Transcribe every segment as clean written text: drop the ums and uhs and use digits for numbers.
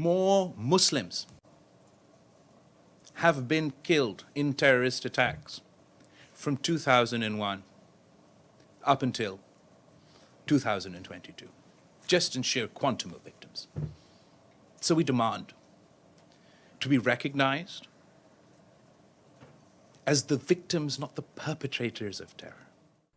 More Muslims have been killed in terrorist attacks from 2001 up until 2022, just in sheer quantum of victims. So we demand to be recognized as the victims, not the perpetrators of terror.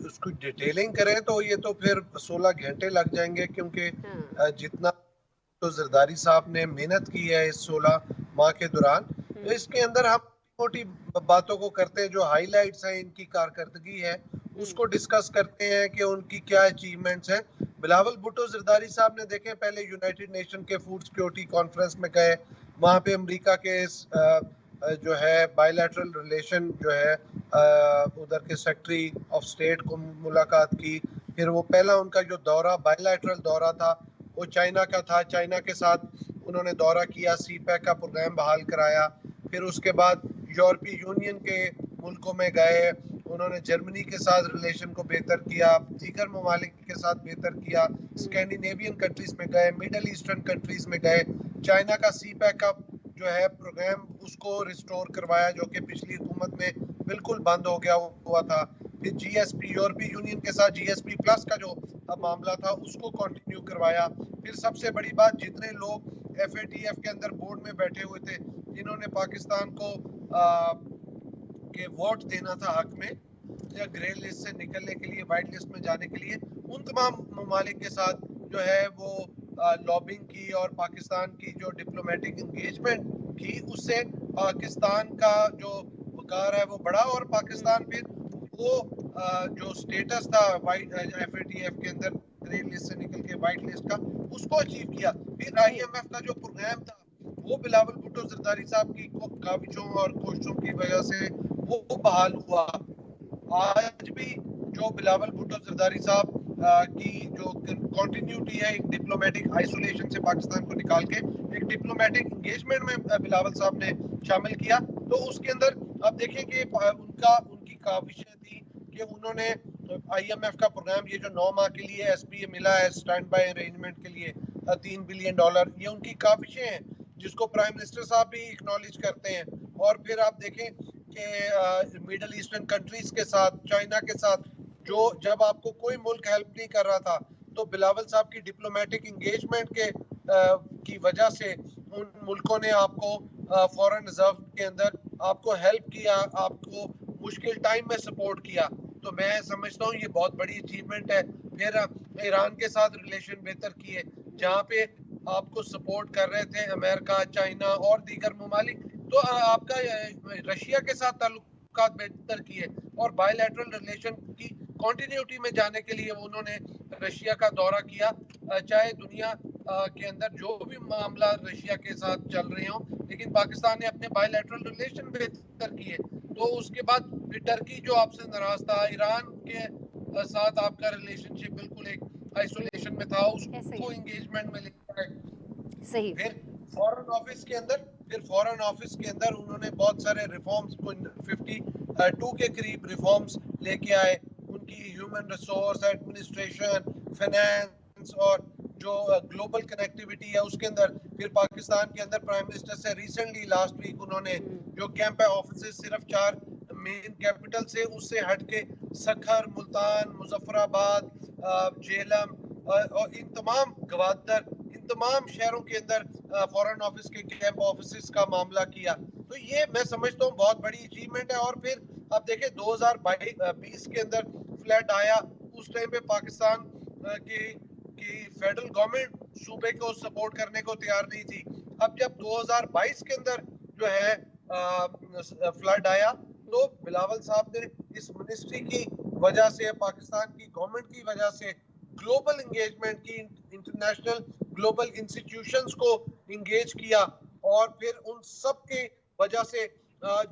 اس کو detailing کریں تو یہ تو پھر 16 گھنٹے لگ جائیں گے، کیونکہ جتنا تو زرداری صاحب نے محنت کی ہے اس 16 ماہ کے دوران، تو اس کے اندر ہم چھوٹی باتوں کو کرتے ہیں جو ہائی لائٹس ہیں ان کی کارکردگی ہے اس کو ڈسکس کرتے ہیں کہ ان کی کیا اچیومنٹس ہیں۔ بلاول بھٹو زرداری صاحب نے دیکھیں پہلے یونائٹڈ نیشن کے فوڈ سیکیورٹی کانفرنس میں گئے، وہاں پہ امریکہ کے جو ہے بائی لیٹرل ریلیشن جو ہے ادھر کے سیکٹری آف اسٹیٹ کو ملاقات کی، پھر وہ پہلا ان کا جو دورہ بائی لیٹرل دورہ تھا وہ چائنا کا تھا، چائنا کے ساتھ انہوں نے دورہ کیا، سی پیک کا پروگرام بحال کرایا، پھر اس کے بعد یورپی یونین کے ملکوں میں گئے، انہوں نے جرمنی کے ساتھ ریلیشن کو بہتر کیا، دیگر ممالک کے ساتھ بہتر کیا، اسکینڈینیوین کنٹریز میں گئے، میڈل ایسٹرن کنٹریز میں گئے، چائنا کا سی پیک کا جو ہے پروگرام اس کو ریسٹور کروایا جو کہ پچھلی حکومت میں بالکل بند ہو گیا ہوا تھا، پھر جی ایس پی یورپی یونین کے ساتھ جی ایس پی پلس کا جو معاملہ تھا اس کو کنٹینیو کروایا، پھر سب سے بڑی بات جتنے لوگ ایف اے ٹی ایف کے اندر بورڈ میں بیٹھے ہوئے تھے جنہوں نے پاکستان کو کہ ووٹ دینا تھا حق میں یا گرے لسٹ سے نکلنے کے لیے وائٹ لسٹ میں جانے کے لیے، ان تمام ممالک کے ساتھ جو ہے وہ لابنگ کی اور پاکستان کی جو ڈپلومیٹک انگیجمنٹ کی، اس سے پاکستان کا جو وقار ہے وہ بڑھا اور پاکستان پھر وہ جو سٹیٹس تھا ایف اے ٹی ایف کے اندر گرے لسٹ سے نکل کے وائٹ لسٹ کا اس کو اچیو کیا، پھر آئی ایم ایف کا جو پروگرام تھا وہ بلاول بھٹو زرداری صاحب کی کاوشوں اور کوششوں کی وجہ سے وہ بحال ہوا۔ آج بھی جو بلاول بھٹو زرداری صاحب کی جو کنٹینیوٹی ہے ایک ڈپلومیٹک آئسولیشن سے پاکستان کو نکال کے ایک ڈپلومیٹک انگیجمنٹ میں بلاول صاحب نے شامل کیا، تو اس کے اندر آپ دیکھیں کہ ان کی کاوشیں تھی کہ انہوں نے آئی ایم ایف کا پروگرام یہ جو 9 ماہ کے لیے ایس پی ملا ہے اسٹینڈ بائی ارینجمنٹ کے لیے $3 بلین، یہ ان کی کاوشیں ہیں جس کو پرائم منسٹر صاحب بھی اکنالج کرتے ہیں، اور پھر آپ دیکھیں کہ میڈل ایسٹرن کنٹریز کے ساتھ چائنا کے ساتھ جو جب آپ کو کوئی ملک ہیلپ نہیں کر رہا تھا تو بلاول صاحب کی ڈپلومیٹک انگیجمنٹ کی وجہ سے ان ملکوں نے آپ کو فورن ریزرو کے اندر آپ کو ہیلپ کیا، آپ کو مشکل ٹائم میں سپورٹ کیا، تو میں سمجھتا ہوں یہ بہت بڑی اچیومنٹ ہے۔ پھر ایران کے ساتھ ریلیشن بہتر کیے جہاں پہ آپ کو سپورٹ کر رہے تھے امریکہ، چائنا اور دیگر ممالک، تو آپ کا رشیا کے ساتھ تعلقات بہتر کیے اور بائی لیٹرل ریلیشن کی کنٹینیوٹی میں جانے کے لیے انہوں نے رشیا کا دورہ کیا، چاہے دنیا کے اندر جو بھی معاملہ رشیا کے ساتھ چل رہے ہوں، لیکن پاکستان نے اپنے بائی لیٹرل ریلیشن بہتر کیے، تو اس کے بعد ٹرکی جو آپ سے ناراض تھا، ایران کے ساتھ آپ کا ریلیشن شپ بالکل ایک آئسولیشن میں تھا، اس کو انگیجمنٹ میں لکھا ہے۔ صحیح۔ پھر فورن آفس کے اندر انہوں نے بہت سارے ریفارمز کو 52 کے قریب ریفارمز لے کے آئے، ان کی ہیومن ریسورس ایڈمنسٹریشن، فائنانس اور جو گلوبل کنیکٹیویٹی ہے اس کے اندر، پھر پاکستان کے اندر پرائم منسٹر سے ریسنٹلی لاسٹ ویک انہوں نے جو کیمپ آفیسز صرف 4 مین کیپٹل سے اس سے ہٹ کے سکھر، ملتان، مظفر آباد، جیلم اور ان تمام گوادر، ان تمام شہروں کے اندر فورن آفس کے کیمپ آفیسز کا معاملہ کیا، تو یہ میں سمجھتا ہوں بہت بڑی اچیومنٹ ہے۔ اور پھر آپ دیکھیں 2020 کے اندر فلڈ آیا، اس ٹائم پہ پاکستان کی فیڈرل گورنمنٹ صوبے کو سپورٹ کرنے کو تیار نہیں تھی، اب جب 2022 کے اندر جو ہے فلڈ آیا تو بلاول صاحب نے اس منسٹری کی وجہ سے، پاکستان کی گورنمنٹ کی وجہ سے گلوبل انگیجمنٹ کی، انٹرنیشنل گلوبل انسٹیٹیوشنز کو انگیج کیا، اور پھر ان سب کی وجہ سے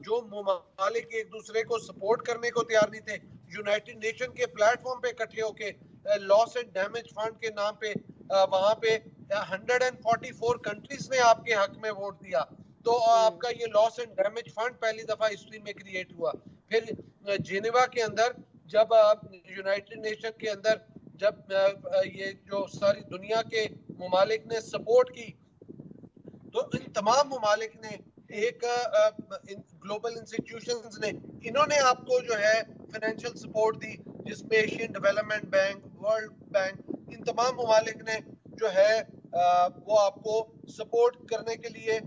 جو ممالک ایک دوسرے کو سپورٹ کرنے کو تیار نہیں تھے، یونائٹڈ نیشن کے پلیٹ فارم پہ اکٹھے ہو کے لاس اینڈ ڈیمیج فنڈ کے نام پہ وہاں پہ 144 کنٹریز نے آپ کے حق میں ووٹ دیا، تو آپ کا یہ لاس اینڈ ڈیمیج فنڈ پہلی دفعہ ہسٹری میں کریٹ ہوا۔ پھر جنیوا کے اندر جب یونائٹڈ نیشن کے اندر جب یہ جو ساری دنیا کے ممالک نے سپورٹ کی، تو ان تمام ممالک نے ایک گلوبل انسٹیٹیوشنز نے انہوں نے آپ کو جو ہے فائنینشیل سپورٹ دی، جس میں Asian development bank, world bank, ان تمام ممالک نے جو ہے وہ آپ کو سپورٹ کرنے کے لیے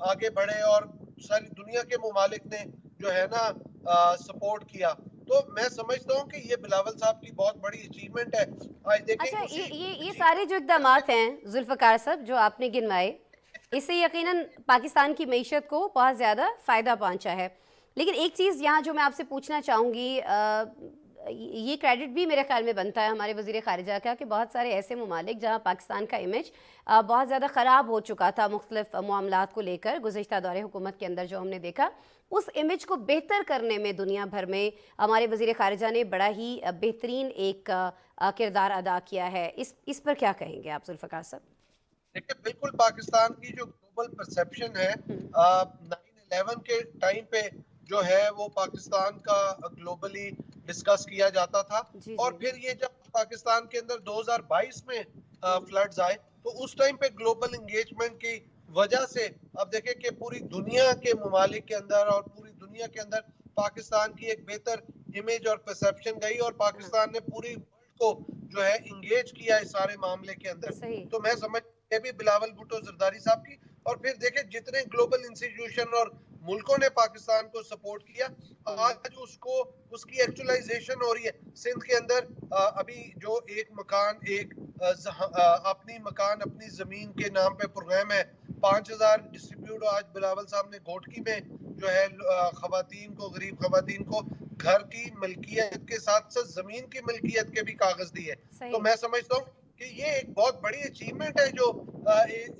آگے بڑھے، اور ساری دنیا کے ممالک نے جو ہے نا سپورٹ کیا، تو میں سمجھتا ہوں کہ یہ بلاول صاحب کی بہت بڑی اچیومنٹ ہے. آج دیکھیں اچھا اسی یہ سارے جو اقدامات ہیں ذوالفقار صاحب جو آپ نے گنوائے، اس سے یقیناً پاکستان کی معیشت کو بہت زیادہ فائدہ پہنچا ہے، لیکن ایک چیز یہاں جو میں آپ سے پوچھنا چاہوں گی، یہ کریڈٹ بھی میرے خیال میں بنتا ہے ہمارے وزیر خارجہ کا کہ بہت سارے ایسے ممالک جہاں پاکستان کا امیج بہت زیادہ خراب ہو چکا تھا مختلف معاملات کو لے کر گزشتہ دور حکومت کے اندر، جو ہم نے دیکھا اس امیج کو بہتر کرنے میں دنیا بھر میں ہمارے وزیر خارجہ نے بڑا ہی بہترین ایک کردار ادا کیا ہے. اس پر کیا کہیں گے آپ ذوالفقار صاحب؟ دیکھیں بالکل پاکستان کی جو گلوبل پرسیپشن ہے 9/11 کے ٹائم پہ جو ہے وہ پاکستان کا گلوبلی ڈسکس کیا جاتا تھا، جی اور پھر یہ جب پاکستان کے اندر 2022 میں فلڈز آئے تو اس ٹائم پہ گلوبل انگیجمنٹ کی وجہ سے اب دیکھیں کہ پوری دنیا کے ممالک کے اندر اور پوری دنیا کے اندر پاکستان کی ایک بہتر امیج اور پرسیپشن گئی، اور پاکستان نے پوری ورلڈ کو جو ہے انگیج کیا اس سارے معاملے کے اندر. صحیح. تو میں سمجھ یہ بھی بلاول بھٹو زرداری صاحب کی، اور پھر دیکھیں جتنے گلوبل انسٹیٹیوشن اور ملکوں نے پاکستان کو سپورٹ کیا، آج اس کی ایکچولائزیشن ہو رہی ہے. سندھ کے اندر ابھی جو ایک مکان اپنی مکان اپنی زمین کے نام پہ پروگرام ہے، 5000 ڈسٹریبیوٹ آج بلاول صاحب نے گھوٹکی میں جو ہے خواتین کو، غریب خواتین کو گھر کی ملکیت کے ساتھ ساتھ زمین کی ملکیت کے بھی کاغذ دیے. تو میں سمجھتا ہوں کہ یہ ایک بہت بڑی اچیومنٹ ہے جو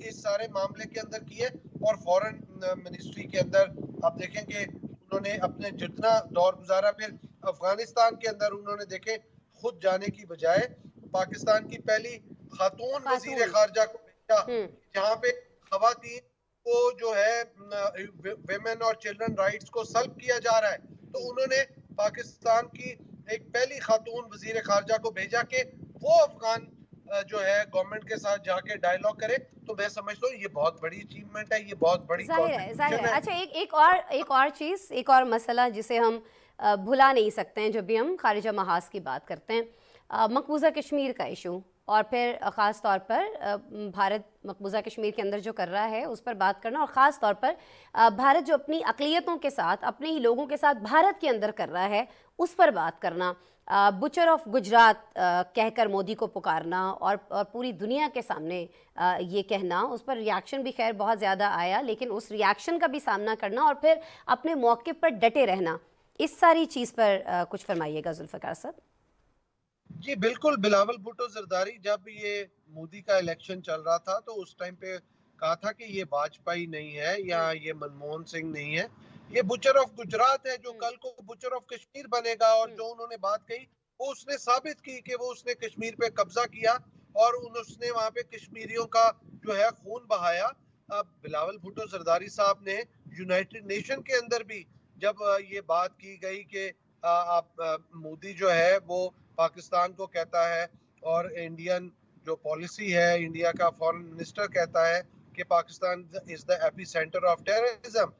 اس سارے معاملے کے اندر کی ہے. اور فورن منسٹری کے اندر آپ دیکھیں کہ انہوں نے اپنے جتنا دور گزارا، پھر افغانستان کے اندر انہوں نے دیکھیں خود جانے کی بجائے پاکستان کی پہلی خاتون وزیر خارجہ کو بھیجا، جہاں پہ خواتین کو جو ہے ویمن اور چلڈرن رائٹس کو سلب کیا جا رہا ہے. تو انہوں نے پاکستان کی ایک پہلی خاتون وزیر خارجہ کو بھیجا کہ وہ افغان جو ہے گورنمنٹ کے ساتھ جا کے ڈائیلاگ کرے. تو میں سمجھتا ہوں یہ بہت بڑی اچیومنٹ ہے، یہ بہت بڑی ظاہر ہے. اچھا ایک اور چیز، ایک اور مسئلہ جسے ہم بھلا نہیں سکتے ہیں جب بھی ہم خارجہ محاذ کی بات کرتے ہیں، مقبوضہ کشمیر کا ایشو، اور پھر خاص طور پر بھارت مقبوضہ کشمیر کے اندر جو کر رہا ہے اس پر بات کرنا، اور خاص طور پر بھارت جو اپنی اقلیتوں کے ساتھ، اپنے ہی لوگوں کے ساتھ بھارت کے اندر کر رہا ہے اس پر بات کرنا. بچر آف گجرات کہہ کر مودی کو پکارنا اور پوری دنیا کے سامنے یہ کہنا، اس پر ریاکشن بھی خیر بہت زیادہ آیا، لیکن اس ریاکشن کا بھی سامنا کرنا اور پھر اپنے موقف پر ڈٹے رہنا، اس ساری چیز پر کچھ فرمائیے گا ذوالفقار صاحب. جی بالکل. بلاول بھٹو زرداری جب یہ مودی کا الیکشن چل رہا تھا تو اس ٹائم پہ کہا تھا کہ یہ واجپئی نہیں ہے یا یہ منموہن سنگھ نہیں ہے، یہ بچر آف گجرات ہے جو کل کو بچر آف کشمیر بنے گا. اور جو انہوں نے بات کہی وہ اس نے ثابت کی کہ وہ اس نے کشمیر پہ قبضہ کیا اور اس نے وہاں پہ کشمیریوں کا جو ہے خون بہایا. بلاول بھٹو زرداری صاحب نے یونائٹڈ نیشن کے اندر بھی جب یہ بات کی گئی کہ مودی جو ہے وہ پاکستان کو کہتا ہے، اور انڈین جو پالیسی ہے، انڈیا کا فورن منسٹر کہتا ہے کہ پاکستان از دا ایپی سینٹر آف ٹیررزم.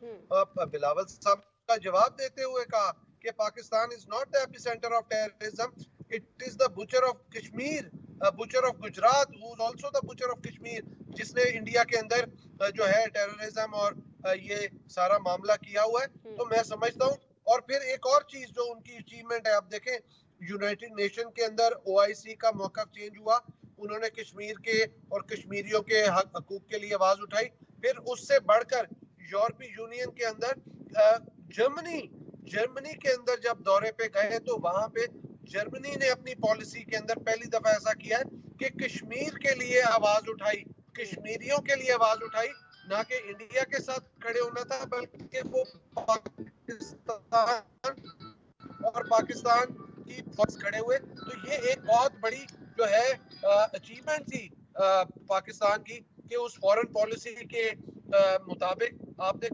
بلاول صاحب کا جواب دیتے ہوئے کہا کہ Pakistan is not the ایپی centre of terrorism, it is the Butcher of Kashmir, Butcher of Gujarat who is also the Butcher of Kashmir, جس نے انڈیا کے اندر جو ہے ٹیررزم اور یہ سارا معاملہ کیا ہوا ہے. تو میں سمجھتا ہوں. اور پھر ایک اور چیز جو ان کی اچیومنٹ ہے، آپ دیکھیں یونائٹڈ نیشن کے اندر OIC کا موقف چینج ہوا، انہوں نے کشمیر کے اور کشمیریوں کے حقوق کے لیے آواز اٹھائی. پھر اس سے بڑھ کر یورپی یونین کے اندر جرمنی کے اندر جب دورے پہ گئے تو وہاں پہ جرمنی نے اپنی پالیسی کے اندر پہلی دفعہ ایسا کیا ہے کہ کشمیر کے لیے آواز اٹھائی، کشمیریوں کے لیے آواز اٹھائی، نہ کہ انڈیا کے ساتھ کھڑے ہونا تھا بلکہ وہ پاکستان کی فورس کھڑے ہوئے. تو یہ ایک بہت بڑی جو ہے اچیومنٹ تھی پاکستان کی کہ اس فورن پالیسی کے مطابق آپ نے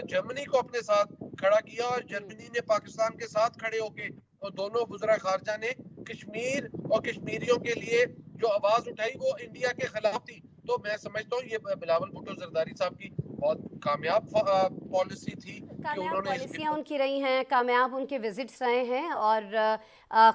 جرمنی کو اپنے ساتھ کھڑا کیا، اور جرمنی نے پاکستان کے ساتھ کھڑے ہو کے، اور دونوں وزراء خارجہ نے کشمیر اور کشمیریوں کے لیے جو آواز اٹھائی وہ انڈیا کے خلاف تھی. تو میں سمجھتا ہوں یہ بلاول بھٹو زرداری صاحب کی بہت کامیاب پالیسی تھی کہ کامیاب انہوں نے پالیسیاں ان کی رہی ہیں، کامیاب ان کے وزٹس رہے ہیں، اور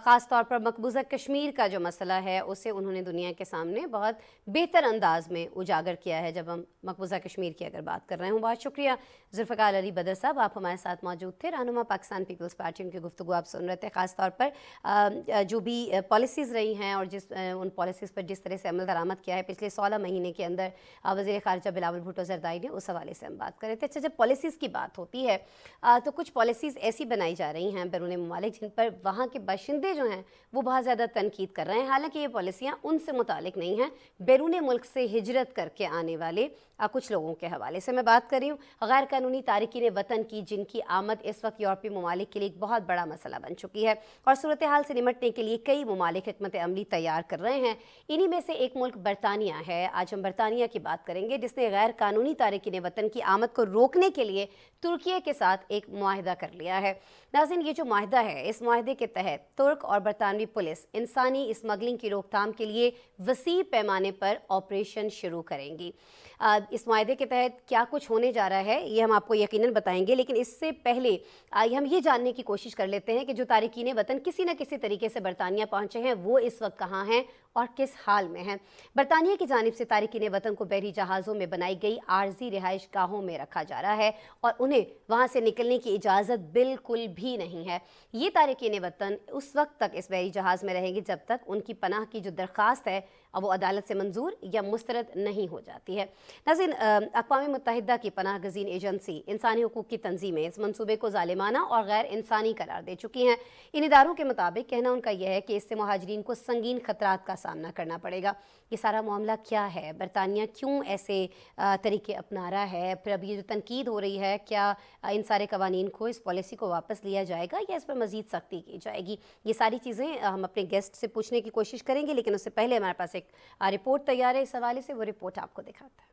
خاص طور پر مقبوضہ کشمیر کا جو مسئلہ ہے اسے انہوں نے دنیا کے سامنے بہت بہتر انداز میں اجاگر کیا ہے جب ہم مقبوضہ کشمیر کی اگر بات کر رہے ہوں۔ بہت شکریہ ذوالفقار علی بدر صاحب، آپ ہمارے ساتھ موجود تھے۔ رہنما پاکستان پیپلز پارٹی، ان کی گفتگو آپ سن رہے تھے، خاص طور پر جو بھی پالیسیز رہی ہیں اور ان پالیسیز پر جس طرح سے عمل درآمد کیا ہے پچھلے 16 مہینے کے اندر وزیر خارجہ بلاول بھٹو زرداری نے، اس حوالے سے ہم بات کر رہے تھے۔ اچھا، جب پالیسیز کی بات ہوتی ہے تو کچھ پالیسیز ایسی بنائی جا رہی ہیں بیرون ممالک جن پر وہاں کے باشندے جو ہیں وہ بہت زیادہ تنقید کر رہے ہیں، حالانکہ یہ پالیسیاں ان سے متعلق نہیں ہیں، بیرون ملک سے ہجرت کر کے آنے والے کچھ لوگوں کے حوالے سے میں بات کر رہی ہوں۔ غیر قانونی تارکین وطن کی، جن کی آمد اس وقت یورپی ممالک کے لیے ایک بہت بڑا مسئلہ بن چکی ہے اور صورتحال سے نمٹنے کے لیے کئی ممالک حکمت عملی تیار کر رہے ہیں۔ انہی میں سے ایک ملک برطانیہ ہے۔ آج ہم برطانیہ کی بات کریں گے، جس نے غیر قانونی تارکین وطن کی آمد کو روکنے کے لیے ترکیے کے ساتھ ایک معاہدہ کر لیا ہے۔ ناظرین، یہ جو معاہدہ ہے، اس معاہدے کے تحت ترک اور برطانوی پولیس انسانی اسمگلنگ کی روک تھام کے لیے وسیع پیمانے پر آپریشن شروع کریں گی۔ اس معاہدے کے تحت کیا کچھ ہونے جا رہا ہے یہ ہم آپ کو یقیناً بتائیں گے، لیکن اس سے پہلے ہم یہ جاننے کی کوشش کر لیتے ہیں کہ جو تارکین وطن کسی نہ کسی طریقے سے برطانیہ پہنچے ہیں وہ اس وقت کہاں ہیں اور کس حال میں ہیں۔ برطانیہ کی جانب سے تارکین وطن کو بحری جہازوں میں بنائی گئی عارضی رہائش گاہوں میں رکھا جا رہا ہے اور انہیں وہاں سے نکلنے کی اجازت بالکل بھی نہیں ہے۔ یہ تارکین وطن اس وقت تک اس بحری جہاز میں رہیں گے جب تک ان کی پناہ کی جو درخواست ہے وہ عدالت سے منظور یا مسترد نہیں ہو جاتی ہے۔ ناظرین، اقوام متحدہ کی پناہ گزین ایجنسی انسانی حقوق کی تنظیمیں اس منصوبے کو ظالمانہ اور غیر انسانی قرار دے چکی ہیں۔ ان اداروں کے مطابق کہنا ان کا یہ ہے کہ اس سے مہاجرین کو سنگین خطرات کا سامنا کرنا پڑے گا۔ یہ سارا معاملہ کیا ہے؟ برطانیہ کیوں ایسے طریقے اپنا رہا ہے؟ پھر اب یہ جو تنقید ہو رہی ہے، کیا ان سارے قوانین کو، اس پالیسی کو واپس لیا جائے گا یا اس پر مزید سختی کی جائے گی؟ یہ ساری چیزیں ہم اپنے گیسٹ سے پوچھنے کی کوشش کریں گے، لیکن اس سے پہلے ہمارے پاس ایک رپورٹ تیار ہے اس حوالے سے، وہ رپورٹ آپ کو دکھاتا ہے۔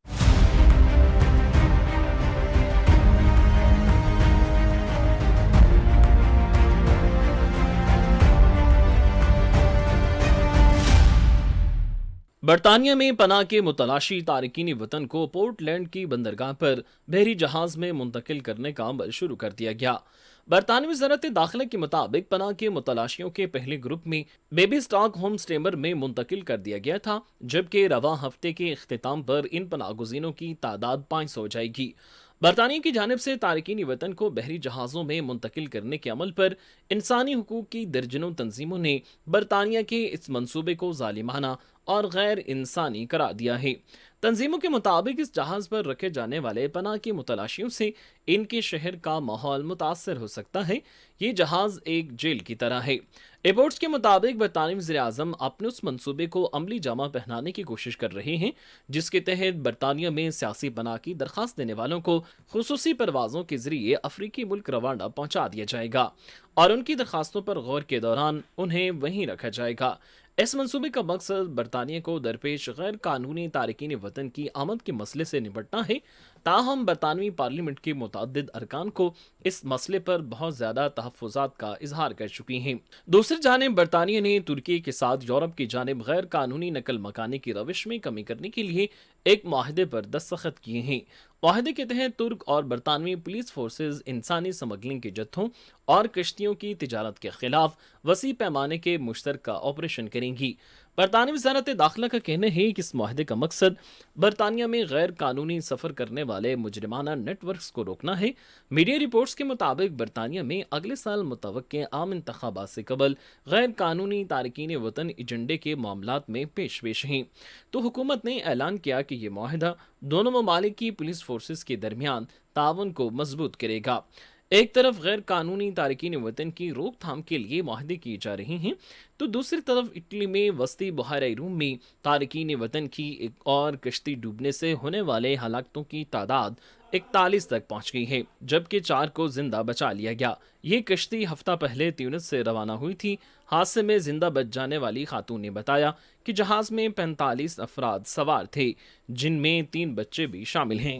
برطانیہ میں پناہ کے متلاشی تارکین وطن کو پورٹ لینڈ کی بندرگاہ پر بحری جہاز میں منتقل کرنے کا عمل شروع کر دیا گیا۔ برطانوی وزارت داخلہ کے مطابق پناہ کے متلاشیوں کے پہلے گروپ میں بیبی اسٹاک ہوم اسٹیمر میں منتقل کر دیا گیا تھا، جبکہ رواں ہفتے کے اختتام پر ان پناہ گزینوں کی تعداد 500 ہو جائے گی۔ برطانیہ کی جانب سے تارکین وطن کو بحری جہازوں میں منتقل کرنے کے عمل پر انسانی حقوق کی درجنوں تنظیموں نے برطانیہ کے اس منصوبے کو ظالمانہ اور غیر انسانی قرار دیا ہے۔ تنظیموں کے مطابق اس جہاز پر رکھے جانے والے پناہ کی متلاشیوں سے ان کے شہر کا ماحول متاثر ہو سکتا ہے۔ یہ جہاز ایک جیل کی طرح ہے۔ رپورٹس کے مطابق برطانوی وزیر اعظم اپنے اس منصوبے کو عملی جامہ پہنانے کی کوشش کر رہے ہیں جس کے تحت برطانیہ میں سیاسی پناہ کی درخواست دینے والوں کو خصوصی پروازوں کے ذریعے افریقی ملک روانڈا پہنچا دیا جائے گا اور ان کی درخواستوں پر غور کے دوران انہیں وہیں رکھا جائے گا۔ اس منصوبے کا مقصد برطانیہ کو درپیش غیر قانونی تارکین وطن کی آمد کے مسئلے سے نپٹنا ہے، تاہم برطانوی پارلیمنٹ کے متعدد ارکان کو اس مسئلے پر بہت زیادہ تحفظات کا اظہار کر چکی ہیں۔ دوسری جانب برطانیہ نے ترکی کے ساتھ یورپ کی جانب غیر قانونی نقل مکانی کی روش میں کمی کرنے کے لیے ایک معاہدے پر دستخط کیے ہیں۔ معاہدے کے تحت ترک اور برطانوی پولیس فورسز انسانی سمگلنگ کے جتھوں اور کشتیوں کی تجارت کے خلاف وسیع پیمانے کے مشترکہ آپریشن کریں گی۔ برطانوی وزارت داخلہ کا کہنا ہے کہ اس معاہدے کا مقصد برطانیہ میں غیر قانونی سفر کرنے والے مجرمانہ نیٹ ورکس کو روکنا ہے۔ میڈیا رپورٹس کے مطابق برطانیہ میں اگلے سال متوقع عام انتخابات سے قبل غیر قانونی تارکین وطن ایجنڈے کے معاملات میں پیش ہیں، تو حکومت نے اعلان کیا کہ یہ معاہدہ دونوں ممالک کی پولیس فورسز کے درمیان تعاون کو مضبوط کرے گا۔ ایک طرف غیر قانونی تارکین وطن کی روک تھام کے لیے معاہدے کیے جا رہے ہیں تو دوسری طرف اٹلی میں وسطی بحیرہ روم میں تارکین وطن کی ایک اور کشتی ڈوبنے سے ہونے والے ہلاکتوں کی تعداد 41 تک پہنچ گئی ہے، جبکہ 4 کو زندہ بچا لیا گیا۔ یہ کشتی ہفتہ پہلے تیونس سے روانہ ہوئی تھی۔ حادثے میں زندہ بچ جانے والی خاتون نے بتایا کہ جہاز میں 45 افراد سوار تھے، جن میں 3 بچے بھی شامل ہیں۔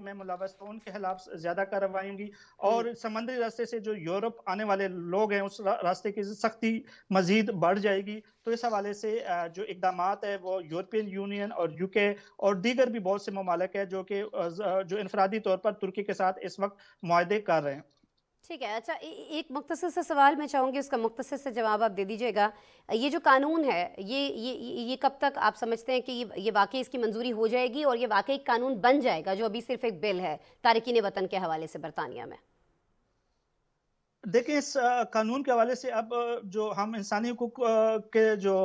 میں ملوث تو ان کے خلاف زیادہ کارروائی ہوگی، اور سمندری راستے سے جو یورپ آنے والے لوگ ہیں اس راستے کی سختی مزید بڑھ جائے گی۔ تو اس حوالے سے جو اقدامات ہے وہ یورپین یونین اور یو کے اور دیگر بھی بہت سے ممالک ہیں جو کہ جو انفرادی طور پر ترکی کے ساتھ اس وقت معاہدے کر رہے ہیں۔ ٹھیک ہے، اچھا ایک مختصر سا سوال میں چاہوں گی، اس کا مختصر سے جواب آپ دے دیجیے گا۔ یہ جو قانون ہے یہ کب تک آپ سمجھتے ہیں کہ یہ واقعی اس کی منظوری ہو جائے گی اور یہ واقعی قانون بن جائے گا جو ابھی صرف ایک بل ہے تارکین وطن کے حوالے سے برطانیہ میں؟ دیکھیں اس قانون کے حوالے سے اب جو ہم انسانی حقوق کے جو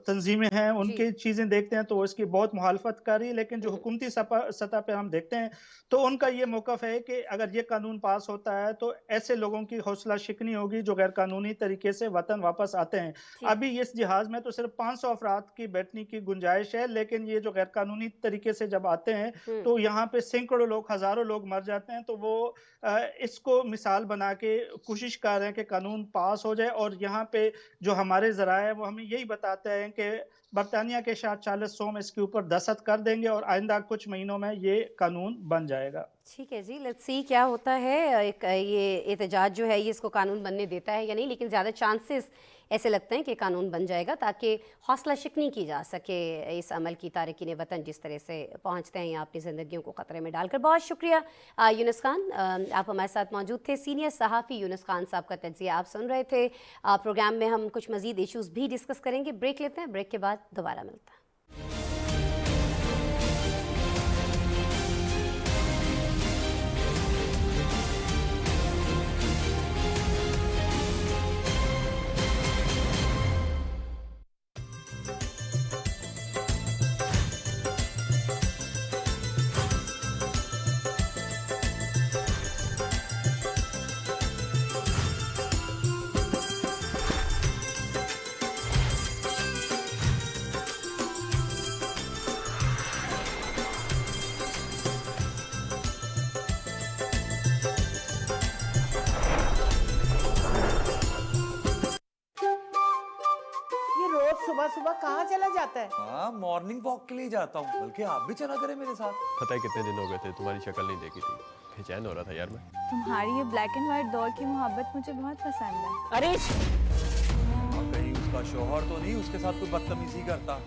تنظیمیں ہیں ان کی چیزیں دیکھتے ہیں تو اس کی بہت مخالفت کر رہی ہے، لیکن جو حکومتی سطح پہ ہم دیکھتے ہیں تو ان کا یہ موقف ہے کہ اگر یہ قانون پاس ہوتا ہے تو ایسے لوگوں کی حوصلہ شکنی ہوگی جو غیر قانونی طریقے سے وطن واپس آتے ہیں۔ ابھی اس جہاز میں تو صرف 500 افراد کی بیٹھنے کی گنجائش ہے، لیکن یہ جو غیر قانونی طریقے سے جب آتے ہیں تو یہاں پہ سینکڑوں لوگ، ہزاروں لوگ مر جاتے ہیں۔ تو وہ اس کو مثال بنا کے کوشش کر رہے ہیں کہ قانون پاس ہو جائے، اور یہاں پہ جو ہمارے ذرائع ہیں وہ ہمیں یہی بتاتے ہیں کہ برطانیہ کے شاہ چارلس سوم اس کے اوپر دستخط کر دیں گے اور آئندہ کچھ مہینوں میں یہ قانون بن جائے گا۔ ٹھیک ہے جی، لیٹس سی کیا ہوتا ہے۔ یہ احتجاج جو ہے یہ اس کو قانون بننے دیتا ہے یا نہیں، لیکن زیادہ چانسز ایسے لگتے ہیں کہ قانون بن جائے گا تاکہ حوصلہ شکنی کی جا سکے اس عمل کی۔ تارکین وطن جس طرح سے پہنچتے ہیں یا اپنی زندگیوں کو خطرے میں ڈال کر۔ بہت شکریہ یونس خان، آپ ہمارے ساتھ موجود تھے۔ سینئر صحافی یونس خان صاحب کا تجزیہ آپ سن رہے تھے۔ پروگرام میں ہم کچھ مزید ایشوز بھی ڈسکس کریں گے، بریک لیتے ہیں، بریک کے بعد دوبارہ ملتا ہے۔ صبح صبح کہاں چلا جاتا ہے؟ ہاں مارننگ واک کے لیے جاتا ہوں، بلکہ آپ بھی چلا کریں میرے ساتھ۔ پتہ ہے کتنے دن ہو گئے تھے تمہاری شکل نہیں دیکھی تھی، بے چین ہو رہا تھا یار میں۔ تمہاری یہ بلیک اینڈ وائٹ دور کی محبت مجھے بہت پسند ہے۔ ارے کہیں اس کا شوہر تو نہیں اس کے ساتھ کوئی بدتمیزی کرتا؟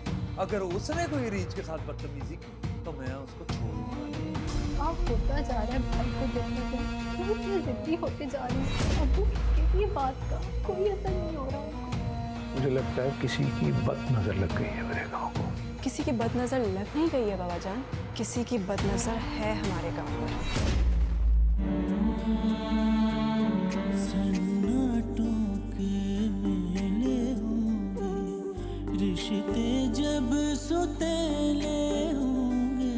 اگر اس نے کوئی ریچ کے ساتھ بدتمیزی کی تو میں اس کو چھوڑوں گا نہیں۔ آپ ہوتا جا رہا ہے بھائی کو دیکھنے کو، کیوں اتنے ضدی ہوتے جا رہے ہیں؟ ابو کسی بات کا کوئی اثر نہیں ہو رہا۔ مجھے لگتا ہے کسی کی بد نظر لگ گئی ہے میرے گاؤں کو۔ کسی کی بد نظر لگ نہیں گئی ہے بابا جان، کسی کی بد نظر ہے ہمارے گاؤں میں۔ سناٹوں کے میلے ہوں گے، رشتے جب ستیلے ہوں گے۔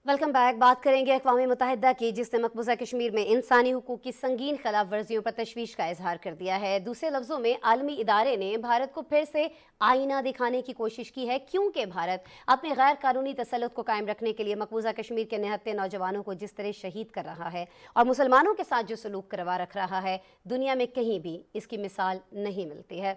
Welcome back. بات کریں گے اقوام متحدہ کی، جس نے مقبوضہ کشمیر میں انسانی حقوق کی سنگین خلاف ورزیوں پر تشویش کا اظہار کر دیا ہے۔ دوسرے لفظوں میں عالمی ادارے نے بھارت کو پھر سے آئینہ دکھانے کی کوشش کی ہے، کیونکہ بھارت اپنے غیر قانونی تسلط کو قائم رکھنے کے لیے مقبوضہ کشمیر کے نہتے نوجوانوں کو جس طرح شہید کر رہا ہے اور مسلمانوں کے ساتھ جو سلوک کروا رکھ رہا ہے، دنیا میں کہیں بھی اس کی مثال نہیں ملتی ہے۔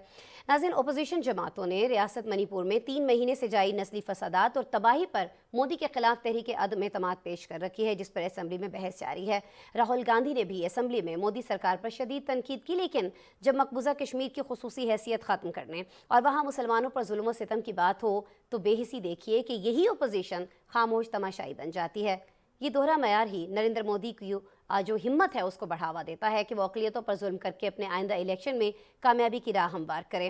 ناظرین، اپوزیشن جماعتوں نے ریاست منی پور میں 3 مہینے سے جاری نسلی فسادات اور تباہی پر مودی کے خلاف تحریک عدم اعتماد پیش کر رکھی ہے، جس پر اسمبلی میں بحث جاری ہے۔ راہل گاندھی نے بھی اسمبلی میں مودی سرکار پر شدید تنقید کی، لیکن جب مقبوضہ کشمیر کی خصوصی حیثیت ختم کرنے اور وہاں مسلمانوں پر ظلم و ستم کی بات ہو تو بے حسی دیکھیے کہ یہی اپوزیشن خاموش تماشائی بن جاتی ہے۔ یہ دوہرا معیار ہی نریندر مودی کی جو ہمت ہے اس کو بڑھاوا دیتا ہے کہ وہ اقلیتوں پر ظلم کر کے اپنے آئندہ الیکشن میں کامیابی کی راہ ہموار کرے۔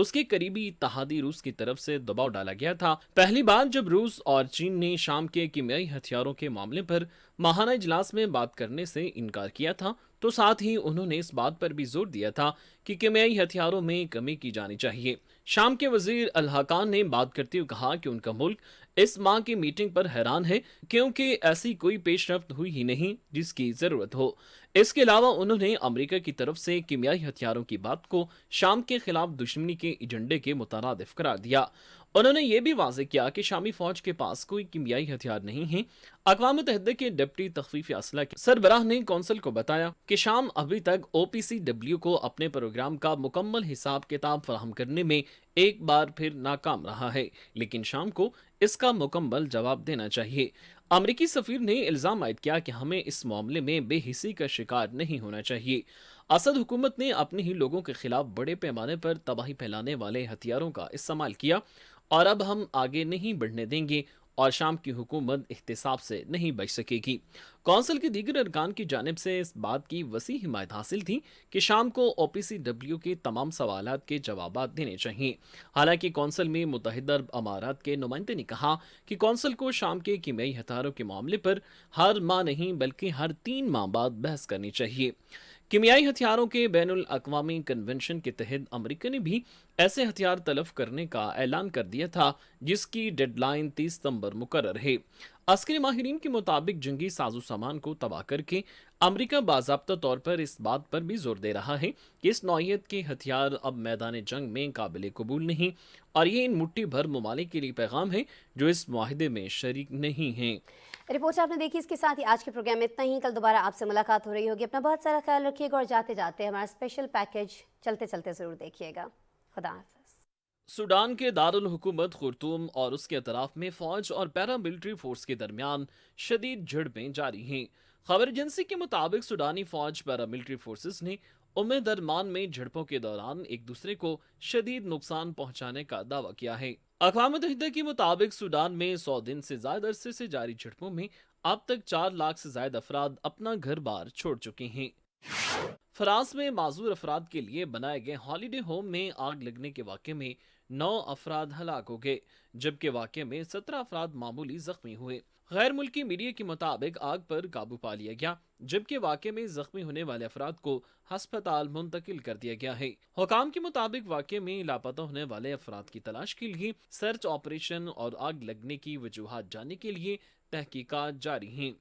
اس کے قریبی اتحادی روس کی طرف سے دباؤ ڈالا گیا تھا۔ پہلی بار جب روس اور چین نے شام کے کیمیائی ہتھیاروں کے معاملے پر ماہانہ اجلاس میں بات کرنے سے انکار کیا تھا تو ساتھ ہی انہوں نے اس بات پر بھی زور دیا تھا کہ کیمیائی ہتھیاروں میں کمی کی جانی چاہیے۔ شام کے وزیر الحقان نے بات کرتے ہوئے کہا کہ ان کا ملک اس ماہ کی میٹنگ پر حیران ہے کیونکہ ایسی کوئی پیش رفت ہوئی ہی نہیں جس کی ضرورت ہو۔ اس کے علاوہ انہوں نے امریکہ کی طرف سے کیمیائی ہتھیاروں کی بات کو شام کے خلاف دشمنی کے ایجنڈے کے مترادف قرار دیا۔ انہوں نے یہ بھی واضح کیا کہ شامی فوج کے پاس کوئی کیمیائی ہتھیار نہیں ہیں۔ اقوام متحدہ کے ڈپٹی تخفیف اسلحہ کے سربراہ نے کونسل کو بتایا کہ شام ابھی تک OPCW کو اپنے پروگرام کا مکمل حساب کتاب فراہم کرنے میں ایک بار پھر ناکام رہا ہے، لیکن شام کو اس کا مکمل جواب دینا چاہیے۔ امریکی سفیر نے الزام عائد کیا کہ ہمیں اس معاملے میں بے حسی کا شکار نہیں ہونا چاہیے۔ اسد حکومت نے اپنے ہی لوگوں کے خلاف بڑے پیمانے پر تباہی پھیلانے والے ہتھیاروں کا استعمال کیا اور اب ہم آگے نہیں بڑھنے دیں گے اور شام کی حکومت احتساب سے نہیں بچ سکے گی۔ کونسل کے دیگر ارکان کی جانب سے اس بات کی وسیع حمایت حاصل تھی کہ شام کو OPCW کے تمام سوالات کے جوابات دینے چاہیے۔ حالانکہ کونسل میں متحدہ عرب امارات کے نمائندے نے کہا کہ کونسل کو شام کے کیمیائی ہتھیاروں کے معاملے پر ہر ماہ نہیں بلکہ ہر 3 ماہ بعد بحث کرنی چاہیے۔ کیمیائی ہتھیاروں کے بین الاقوامی کنونشن کے تحت امریکہ نے بھی ایسے ہتھیار تلف کرنے کا اعلان کر دیا تھا جس کی ڈیڈ لائن 30 ستمبر مقرر ہے۔ عسکری ماہرین کے مطابق جنگی سازو سامان کو تباہ کر کے امریکہ باضابطہ طور پر اس بات پر بھی زور دے رہا ہے کہ اس نوعیت کے ہتھیار اب میدان جنگ میں قابل قبول نہیں، اور یہ ان مٹھی بھر ممالک کے لیے پیغام ہے جو اس معاہدے میں شریک نہیں ہیں۔ رپورٹ آپ نے دیکھی، اس کے ساتھ ہی آج کے پروگرام میں اتنا ہی۔ کل دوبارہ آپ سے ملاقات ہو رہی ہوگی۔ اپنا بہت سارا خیال رکھیے گا اور جاتے جاتے ہمارا اسپیشل پیکج چلتے چلتے ضرور دیکھیے گا۔ خدا حافظ۔ سوڈان کے دارالحکومت خرطوم اور اس کے اطراف میں فوج اور پیراملٹری فورس کے درمیان شدید جھڑپیں جاری ہیں۔ خبر ایجنسی کے مطابق سوڈانی فوج پیراملٹری فورسز نے درمان میں جھڑپوں کے دوران ایک دوسرے کو شدید نقصان پہنچانے کا دعویٰ کیا ہے۔ اقوام متحدہ کے مطابق سوڈان میں 100 دن سے زائد عرصے سے جاری جھڑپوں میں اب تک 4 لاکھ سے زائد افراد اپنا گھر بار چھوڑ چکے ہیں۔ فرانس میں معذور افراد کے لیے بنائے گئے ہالیڈے ہوم میں آگ لگنے کے واقعے میں 9 افراد ہلاک ہو گئے، جبکہ واقعے میں 17 افراد معمولی زخمی ہوئے۔ غیر ملکی میڈیا کے مطابق آگ پر قابو پا لیا گیا، جبکہ واقعے میں زخمی ہونے والے افراد کو ہسپتال منتقل کر دیا گیا ہے۔ حکام کے مطابق واقعے میں لاپتہ ہونے والے افراد کی تلاش کے لیے سرچ آپریشن اور آگ لگنے کی وجوہات جاننے کے لیے تحقیقات جاری ہیں۔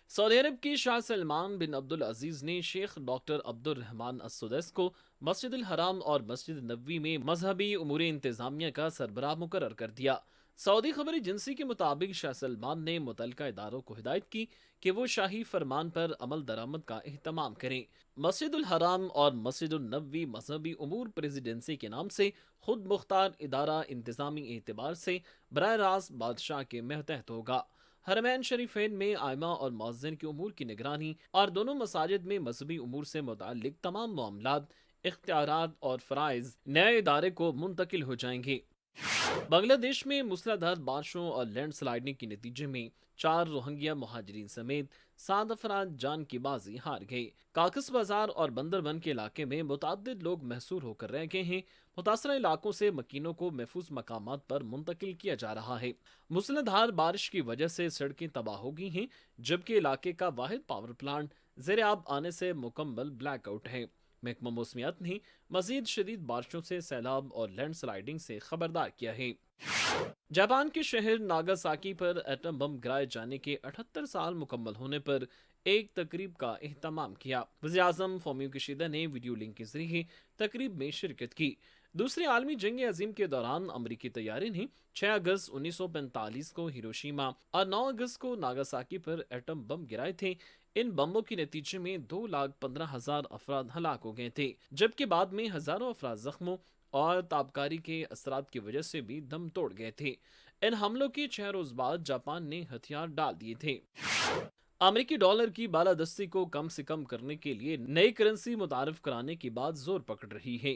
سعودی عرب کے شاہ سلمان بن عبدالعزیز نے شیخ ڈاکٹر عبد الرحمن السدیس کو مسجد الحرام اور مسجد نبوی میں مذہبی امور انتظامیہ کا سربراہ مقرر کر دیا۔ سعودی خبر ایجنسی کے مطابق شاہ سلمان نے متعلقہ اداروں کو ہدایت کی کہ وہ شاہی فرمان پر عمل درآمد کا اہتمام کریں۔ مسجد الحرام اور مسجد النبوی مذہبی امور پریزیڈنسی کے نام سے خود مختار ادارہ انتظامی اعتبار سے براہ راست بادشاہ کے ماتحت ہوگا۔ حرمین شریفین میں ائمہ اور مؤذن کے امور کی نگرانی اور دونوں مساجد میں مذہبی امور سے متعلق تمام معاملات، اختیارات اور فرائض نئے ادارے کو منتقل ہو جائیں گے۔ بنگلہ دیش میں موسلا دھار بارشوں اور لینڈ سلائیڈنگ کے نتیجے میں 4 روہنگیا مہاجرین سمیت 7 افراد جان کی بازی ہار گئے۔ کاکس بازار اور بندربن کے علاقے میں متعدد لوگ محصور ہو کر رہ گئے ہیں۔ متاثرہ علاقوں سے مکینوں کو محفوظ مقامات پر منتقل کیا جا رہا ہے۔ موسلا دھار بارش کی وجہ سے سڑکیں تباہ ہو گئی ہیں، جبکہ علاقے کا واحد پاور پلانٹ زیر آب آنے سے مکمل بلیک آؤٹ ہے۔ محکمہ موسمیات نے مزید شدید بارشوں سے سیلاب اور لینڈ سلائیڈنگ سے خبردار کیا ہے۔ جاپان کے شہر ناگاساکی پر ایٹم بم گرائے جانے کے 78 سال مکمل ہونے پر ایک تقریب کا اہتمام کیا۔ وزیر اعظم فومیو کشیدا نے ویڈیو لنک کے ذریعے تقریب میں شرکت کی۔ دوسری عالمی جنگ عظیم کے دوران امریکی طیارے نے 6 اگست 1945 کو ہیروشیما اور 9 اگست کو ناگاساکی پر ایٹم بم گرائے تھے۔ ان بموں کے نتیجے میں 2,15,000 افراد ہلاک ہو گئے تھے، جبکہ بعد میں ہزاروں افراد زخموں اور تابکاری کے اثرات کی وجہ سے بھی دم توڑ گئے تھے۔ ان حملوں کے 6 روز بعد جاپان نے ہتھیار ڈال دیے تھے۔ امریکی ڈالر کی بالادستی کو کم سے کم کرنے کے لیے نئی کرنسی متعارف کرانے کی بات زور پکڑ رہی ہے۔